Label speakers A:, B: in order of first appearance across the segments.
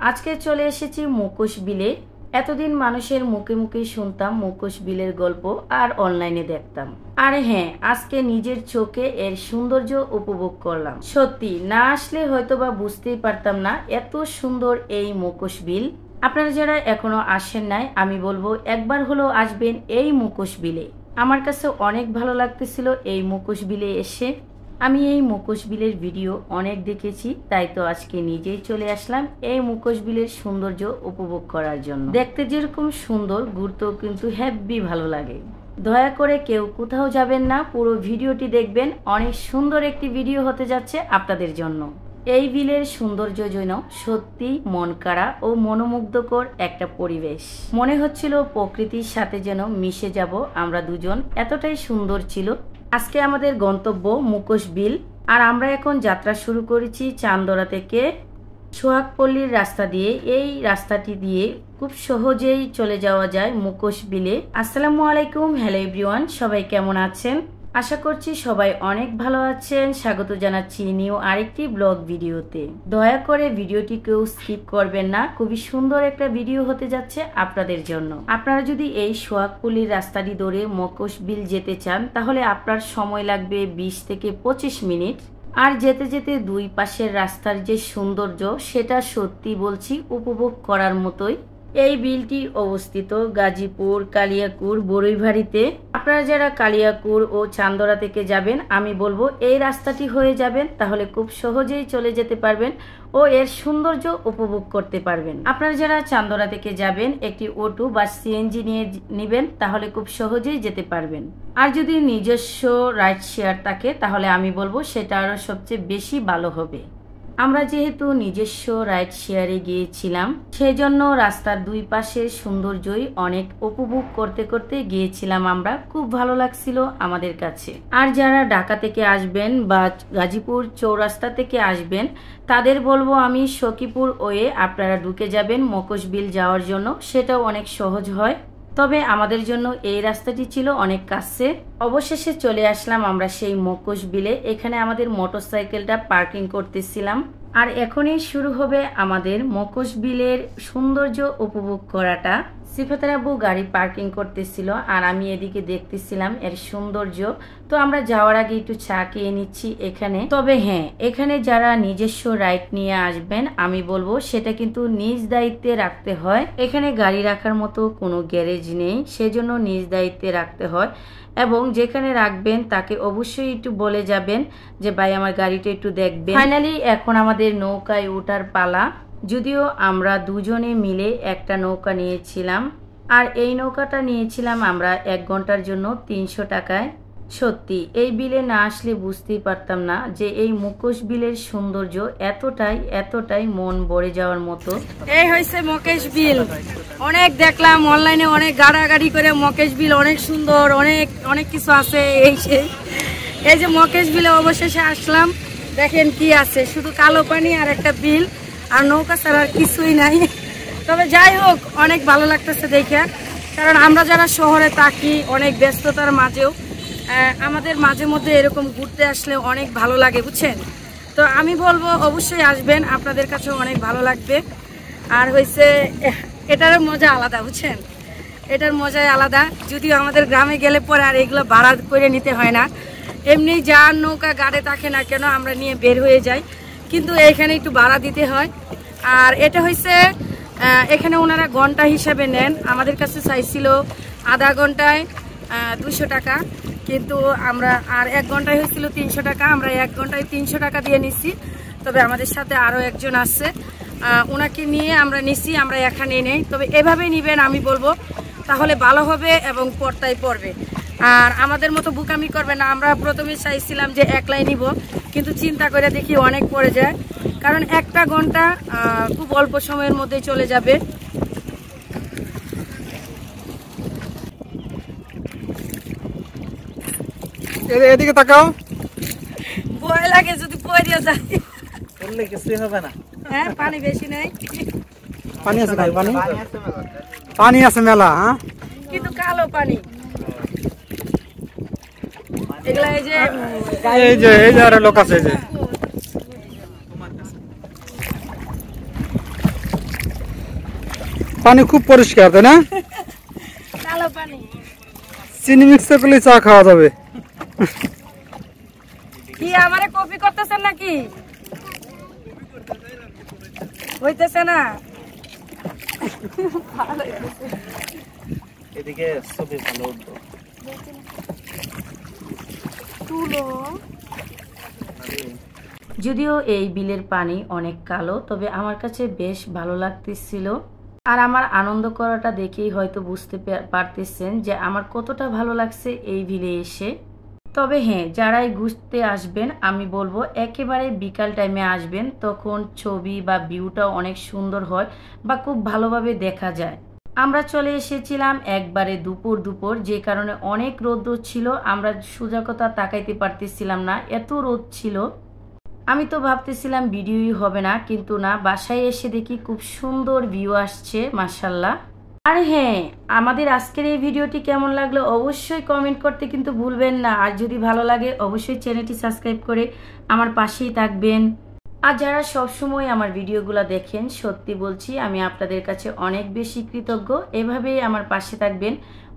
A: আজকে চলে এসেছি মুখোশ বিলে। এতদিন মানুষের মুখে মুখে শুনতাম মুখোশ বিলের গল্প আর অনলাইনে দেখতাম। আর হ্যাঁ, আজকে নিজের চোখে এর সৌন্দর্য উপভোগ করলাম। সত্যি না আসলে হয়তোবা বুঝতেই পারতাম না এত সুন্দর এই মুখোশ বিল। আপনারা যারা এখনো আসেন নাই, আমি বলবো একবার হলেও আসবেন এই মুখোশ বিলে। আমার কাছে অনেক ভালো লাগতেছিল এই মুখোশ বিলে এসে। আমি এই মুখোশ বিলের ভিডিও অনেক দেখেছি, তাই তো আজকে নিজেই চলে আসলাম এই মুখোশ বিলের সৌন্দর্য উপভোগ করার জন্য। দেখতে যেরকম সুন্দর, ঘুরতেও কিন্তু হেব্বি ভালো লাগে। দয়া করে কেউ কোথাও যাবেন না, পুরো ভিডিওটি দেখবেন। অনেক সুন্দর একটি ভিডিও হতে যাচ্ছে আপনাদের জন্য। এই বিলের সৌন্দর্য যেন সত্যি মন কাড়া ও মনোমুগ্ধকর একটা পরিবেশ। মনে হচ্ছিল প্রকৃতির সাথে যেন মিশে যাব আমরা দুজন, এতটাই সুন্দর ছিল। আজকে আমাদের গন্তব্য মুখোশ বিল, আর আমরা এখন যাত্রা শুরু করেছি চান্দরা থেকে সোহাগপল্লীর রাস্তা দিয়ে। এই রাস্তাটি দিয়ে খুব সহজেই চলে যাওয়া যায় মুখোশ বিলে। আসসালামু আলাইকুম, হ্যালো এভরিওয়ান, সবাই কেমন আছেন? আশা করছি সবাই অনেক ভালো আছেন। স্বাগত জানাচ্ছি নিউ আরেকটি ব্লগ ভিডিওতে। দয়া করে ভিডিওটি কেউ স্কিপ করবেন না, খুবই সুন্দর একটা ভিডিও হতে যাচ্ছে আপনাদের জন্য। আপনারা যদি এই সোহাগপল্লীর রাস্তাটি ধরে মুখোশ বিল যেতে চান, তাহলে আপনার সময় লাগবে 20 থেকে 25 মিনিট। আর যেতে যেতে দুই পাশের রাস্তার যে সৌন্দর্য, সেটা সত্যি বলছি উপভোগ করার মতোই। এই বিলটি অবস্থিত গাজীপুর কালিয়াকুর বড়ইভাড়িতে। আপনারা যারা কালিয়াকুর ও চান্দরা থেকে যাবেন, আমি বলবো এই রাস্তাটি হয়ে যাবেন, তাহলে খুব সহজেই চলে যেতে পারবেন ও এর সৌন্দর্য উপভোগ করতে পারবেন। আপনারা যারা চান্দরা থেকে যাবেন, একটি অটো বা সিএনজি নিয়ে নেবেন, তাহলে খুব সহজেই যেতে পারবেন। আর যদি নিজস্ব রাইড শেয়ার থাকে, তাহলে আমি বলবো সেটা আরো সবচেয়ে বেশি ভালো হবে। আমরা যেহেতু নিজস্ব রাইড শেয়ারে গিয়েছিলাম, সেজন্য রাস্তার দুই পাশের সৌন্দর্যই অনেক উপভোগ করতে করতে গিয়েছিলাম আমরা। খুব ভালো লাগছিল আমাদের কাছে। আর যারা ঢাকা থেকে আসবেন বা গাজীপুর চৌরাস্তা থেকে আসবেন, তাদের বলবো আমি সখীপুর ওয়ে আপনারা ঢুকে যাবেন মুখোশ বিল যাওয়ার জন্য। সেটাও অনেক সহজ হয়, তবে আমাদের জন্য এই রাস্তাটি ছিল অনেক কাছে। অবশেষে চলে আসলাম আমরা সেই মুখোশ বিলে। এখানে আমাদের মোটরসাইকেলটা পার্কিং করতেছিলাম, আর এখনই শুরু হবে আমাদের মুখোশ বিলের সৌন্দর্য উপভোগ করাটা। সিফাতের আব্বু গাড়ি পার্কিং করতেছিল, আর আমি এদিকে দেখতেছিলাম এর সৌন্দর্য। তো আমরা যাওয়ার আগে একটু চা খেয়ে নিচ্ছি এখানে। তবে হ্যাঁ, এখানে যারা নিজস্ব রাইড নিয়ে আসবেন, আমি বলবো সেটা কিন্তু নিজ দায়িত্বে রাখতে হয়। এখানে গাড়ি রাখার মতো কোনো গ্যারেজ নেই, সেজন্য নিজ দায়িত্বে রাখতে হয়। এবং যেখানে রাখবেন তাকে অবশ্যই একটু বলে যাবেন যে ভাই আমার গাড়িটা একটু দেখবেন। ফাইনালি এখন আমাদের নৌকায় ওঠার পালা। যদিও আমরা দুজনে মিলে একটা নৌকা নিয়েছিলাম, আর এই নৌকাটা নিয়েছিলাম আমরা 1 ঘন্টার জন্য 300 টাকায়। সত্যি এই বিলে না আসলে বুঝতেই পারতাম না যে এই মুখোশ বিলের সৌন্দর্য এতটাই মন ভরে যাওয়ার মতো। এই হয়েছে মুখোশ বিল। অনেক দেখলাম অনলাইনে, অনেক গাড়াগাড়ি করে মুখোশ বিল অনেক সুন্দর, অনেক কিছু আছে। এই যে মুখোশ বিলে অবশেষে আসলাম। দেখেন কি আছে, শুধু কালো পানি আর একটা বিল, আর নৌকা ছাড়া আর কিছুই নাই। তবে যাই হোক, অনেক ভালো লাগতেছে দেখে। কারণ আমরা যারা শহরে থাকি, অনেক ব্যস্ততার মাঝেও আমাদের মাঝে মধ্যে এরকম ঘুরতে আসলে অনেক ভালো লাগে, বুঝছেন? তো আমি বলবো অবশ্যই আসবেন, আপনাদের কাছেও অনেক ভালো লাগবে। আর হয়েছে এটার মজা আলাদা, বুঝছেন? এটার মজাই আলাদা। যদিও আমাদের গ্রামে গেলে পরে আর এগুলো ভাড়া করে নিতে হয় না, এমনি যার নৌকা গাড়ে থাকে না কেন আমরা নিয়ে বের হয়ে যাই, কিন্তু এখানে একটু ভাড়া দিতে হয়। আর এটা হয়েছে এখানে ওনারা ঘন্টা হিসাবে নেন। আমাদের কাছে চাইছিল আধা ঘন্টায় 200 টাকা, কিন্তু আমরা আর 1 ঘন্টায় হয়েছিল 300 টাকা। আমরা 1 ঘন্টায় 300 টাকা দিয়ে নিছি। তবে আমাদের সাথে আরও একজন আছে, ওনাকে নিয়ে আমরা নিছি। আমরা এখানে নেই, তবে এভাবেই নিবেন আমি বলবো, তাহলে ভালো হবে এবং পড়তাই পড়বে। আর আমাদের মতো বুকামি করবে না। আমরা প্রথমে চাইছিলাম যে একলাই নিব, কিন্তু চিন্তা করে দেখি অনেক পড়ে যায়। কারণ 1 ঘন্টা খুব অল্প সময়ের মধ্যে চলে যাবে।
B: এদিকে তাকাও।
A: ভয় লাগে যদি পড়ে যায়,
B: বললে কিছুই হবে না।
A: হ্যাঁ, পানি বেশি নাই।
B: পানি আছে, পানি আছে মেলা, হ্যাঁ,
A: কিন্তু কালো পানি। এগুলা
B: এই যে আরো লোক আছে। এই যে পানি খুব পরিষ্কার, তাই না?
A: কালো পানি।
B: চিনি মিক্স করলে চা খাওয়া যাবে।
A: কি আমারে কপি করতেছেন নাকি? হইতেছে না।
B: এদিকে ছবি ভালো উঠবে।
A: যদিও এই বিলের পানি অনেক কালো, তবে আমার কাছে বেশ ভালো লাগতেছিল। আর আমার আনন্দ করাটা দেখেই হয়তো বুঝতে পারতেছেন যে আমার কতটা ভালো লাগছে এই বিলে এসে। তবে হ্যাঁ, যারাই ঘুরতে আসবেন আমি বলবো একেবারে বিকাল টাইমে আসবেন, তখন ছবি বা ভিউটা অনেক সুন্দর হয় বা খুব ভালোভাবে দেখা যায়। আমরা চলে এসেছিলাম একবারে দুপুর, যে কারণে অনেক রোদ ছিল, আমরা সোজা কথা তাকাইতে পারতেছিলাম না, এত রোদ ছিল। আমি তো ভাবতেছিলাম ভিডিওই হবে না, কিন্তু না, বাসায় এসে দেখি খুব সুন্দর ভিউ আসছে, মাশাল্লাহ। আর হ্যাঁ, আমাদের আজকের এই ভিডিওটি কেমন লাগলো অবশ্যই কমেন্ট করতে কিন্তু ভুলবেন না। আর যদি ভালো লাগে অবশ্যই চ্যানেলটি সাবস্ক্রাইব করে আমার পাশেই থাকবেন। আর যারা সবসময় আমার ভিডিওগুলো দেখেন, সত্যি বলছি আমি আপনাদের কাছে অনেক বেশি কৃতজ্ঞ। এভাবেই আমার পাশে থাকবেন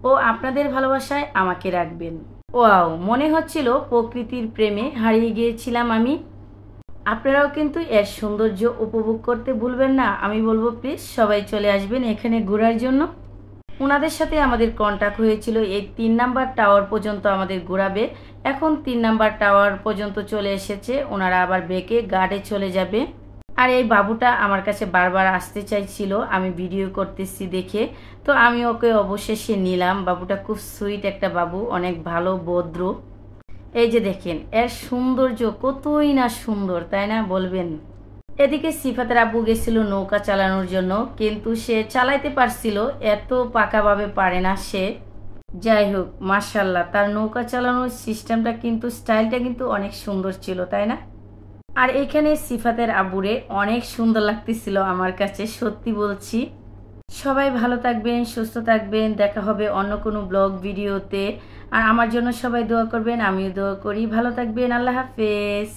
A: ও আপনাদের ভালোবাসায় আমাকে রাখবেন। ওয়াও, মনে হচ্ছিল প্রকৃতির প্রেমে হারিয়ে গিয়েছিলাম আমি। আপনারাও কিন্তু এর সৌন্দর্য উপভোগ করতে ভুলবেন না। আমি বলবো প্লিজ সবাই চলে আসবেন এখানে ঘোরার জন্য। ওনাদের সাথে আমাদের কন্ট্যাক্ট হয়েছিল এই 3 নাম্বার টাওয়ার পর্যন্ত আমাদের ঘোরাবে। এখন 3 নাম্বার টাওয়ার পর্যন্ত চলে এসেছে, ওনারা আবার বেঁকে গার্ডে চলে যাবে। আর এই বাবুটা আমার কাছে বারবার আসতে চাইছিল, আমি ভিডিও করতেছি দেখে, তো আমি ওকে অবশেষে নিলাম। বাবুটা খুব সুইট একটা বাবু, অনেক ভালো ভদ্র। এই যে দেখেন এর সৌন্দর্য কতই না সুন্দর, তাই না বলবেন? এদিকে সিফাতের আব্বু গেছিল নৌকা চালানোর জন্য, কিন্তু সে চালাইতে পারছিল, এত পাকাভাবে পারে না সে। যাই হোক, মাশাল্লাহ, তার নৌকা চালানোর সিস্টেমটা কিন্তু, স্টাইলটা কিন্তু অনেক সুন্দর ছিল, তাই না? আর এখানে সিফাতের আব্বুরে অনেক সুন্দর লাগতেছিল আমার কাছে, সত্যি বলছি। সবাই ভালো থাকবেন, সুস্থ থাকবেন, দেখা হবে অন্য কোনো ব্লগ ভিডিওতে। আর আমার জন্য সবাই দোয়া করবেন, আমিও দোয়া করি। ভালো থাকবেন, আল্লাহ হাফেজ।